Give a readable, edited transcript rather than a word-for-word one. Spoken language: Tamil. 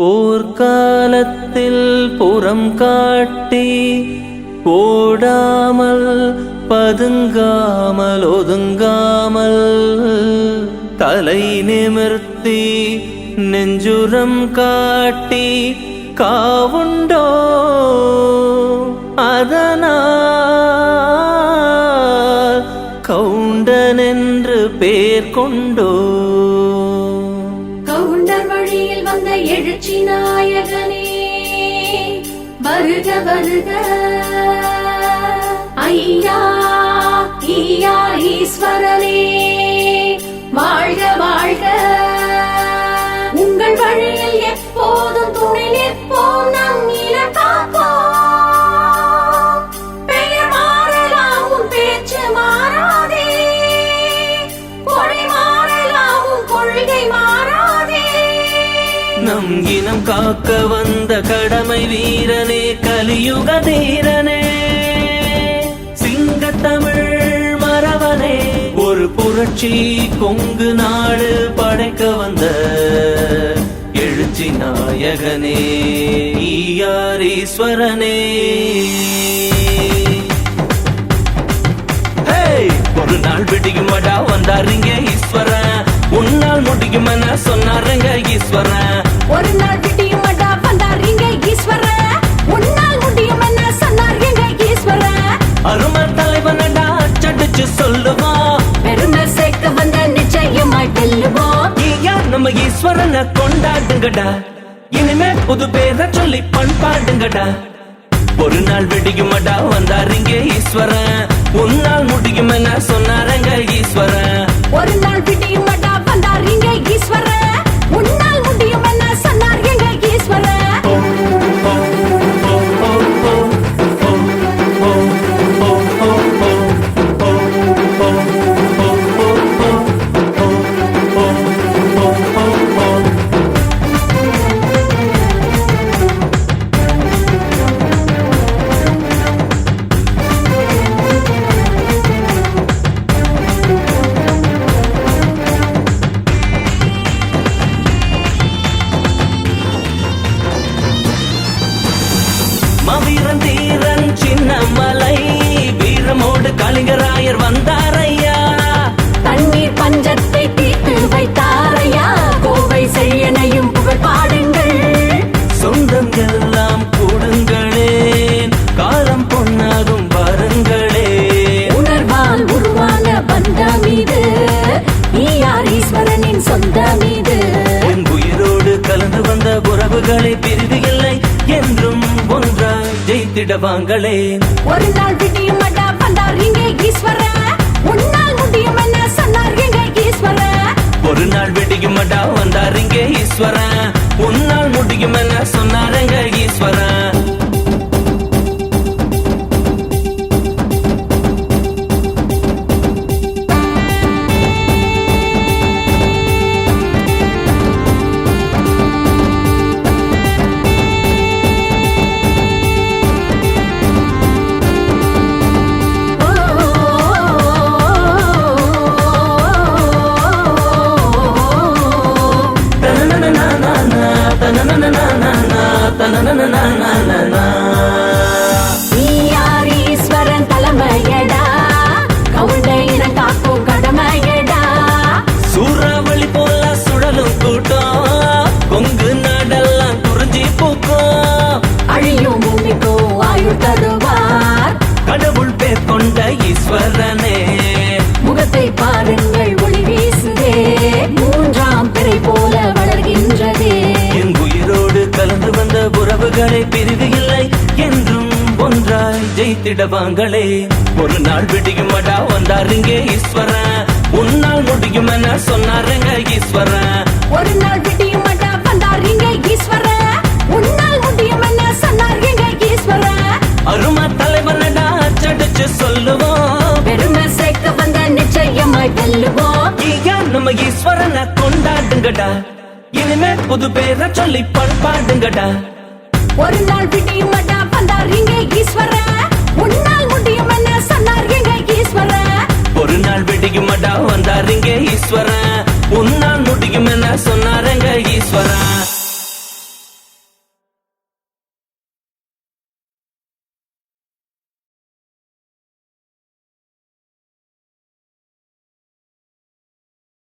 போர்க்காலத்தில் புறம் காட்டி ஓடாமல் பதுங்காமல் ஒதுங்காமல் தலை நிமிர்த்தி நெஞ்சுரம் காட்டி காவுண்டோ அதனால் கவுண்டன் என்று பேர் கொண்டோ. கவுண்டர் வழியில் வந்த எழுச்சி நாயகனே வருக வருக. ஐயா ஈயா ஈஸ்வரனே வாழ்க வாழ்க. உங்கள் வழியில் எப்போதும் துணை நிற்போம், நம் இனம் காப்போம். பெயர் மாறலாம் உன் பேச்சு மாறாதே, கொடை மாறலாம் உன் கொள்கை மாறாதே. நம் இனம் காக்க வந்த கடமை வீரனே, கலியுக தீரனே, சிங்கத்தமிழ் மறவனே, ஒரு புரட்சி கொங்கு நாடு படைக்க வந்த எழுச்சி நாயகனே, ஈயார் ஈஸ்வரனே. ஒரு நாள் விடியுமடா வந்தாருங்க ஈஸ்வரன், உன்னால் முடியுமென சொன்னாருங்க ஈஸ்வரன். ஒரு நாள் விடியுமடா வந்தாருங்க ஈஸ்வரன், உன்னால் முடியுமென சொன்னாருங்க ஈஸ்வரன். அருமை தலைவனடா அச்சடிச்சு சொல்லுவோம், பெருமை சேர்க்க வந்த நிச்சயமாய் வெல்லுவோம். ஐயா நம்ம ஈஸ்வரனை கொண்டாடுங்கடா, இனிமே புது பேரை சொல்லி பண்பாடுங்கடா. ஒரு நாள் விடியுமடா வந்தாருங்க ஈஸ்வரன், உன்னால் முடியுமென சொன்னாருங்க ஈஸ்வரன். ஒரு நாள் விடியுமடா வந்தாருங்க ஈஸ்வரன், உன்னால் முடியுமென சொன்னாருங்க ஈஸ்வரன். வீரன் தீரன் சின்னமலை வீரமோடு கலிங்கராயர் வந்தாரையா, தண்ணீர் பஞ்சத்தை தீர்த்து வைத்தாரையா, கோவை செய்யனையும் புகழ் பாடுங்கள். சொந்தம் எல்லாம் கூடுங்களே, காலம் பொன்னாகும் பாருங்களே. உணர்வால் உருவான பந்தம் இது, ஈயார் ஈஸ்வரனின் சொந்தம் இது. என் உயிரோடு கலந்து வந்த உறவுகளை பிரிவு இல்லை, என்றும் ஒன்றாய் ஜெயித்திடவாங்களே. ஒரு நாள் விடியுமடா வந்தாருங்க ஈஸ்வரன், உன்னால் முடியுமென சொன்னாருங்க ஈஸ்வரன். ஒரு நாள் விடியுமடா வந்தாருங்க ஈஸ்வரன், உன்னால் முடியுமென சொன்னாருங்க ஈஸ்வரன். ஈயார் ஈஸ்வரன் தலைமையடா, கவுண்டையினம் காக்கும் கடமையடா. சூறாவளி போல சுழலும் கூட்டம், கொங்கு நாடெல்லாம் குறிஞ்சி பூக்கும். அழியும் பூமிக்கோ ஆயுள் தருவார், கடவுள் பேர் கொண்ட ஈஸ்வரனே, முகத்தை பாருங்கள் ஒளி வீசுதே, மூன்றாம் பிறை போல வளர்கின்றதே. என் உயிரோடு கலந்து வந்த உறவுகளை பிரிவு இல்லை, என்றும் ஒன்றாய் ஜெயித்திடவாங்களே. ஒரு நாள் விடியுமடா வந்தாருங்க ஈஸ்வரன், உன்னால் முடியுமென சொன்னாருங்க ஈஸ்வரன். ஒரு நாள் விடியுமடா வந்தாருங்க ஈஸ்வரன், உன்னால் முடியுமென சொன்னாருங்க ஈஸ்வரன். அருமை தலைவனடா அச்சடிச்சு சொல்லுவோம், பெருமை சேர்க்க வந்த நிச்சயமாய் வெல்லுவோம். ஐயா நம்ம ஈஸ்வரனை கொண்டாடுங்கடா, இனிமே புது பேரை சொல்லி பண்பாடுங்கடா. ஒரு நாள் விடியுமடா வந்தாருங்க ஈஸ்வரன், உன்னால் முடியுமென சொன்னாருங்க ஈஸ்வரன். ஒரு நாள் விடியுமடா வந்தாருங்க ஈஸ்வரன், உன்னால் முடியுமென சொன்னாருங்க ஈஸ்வரன்.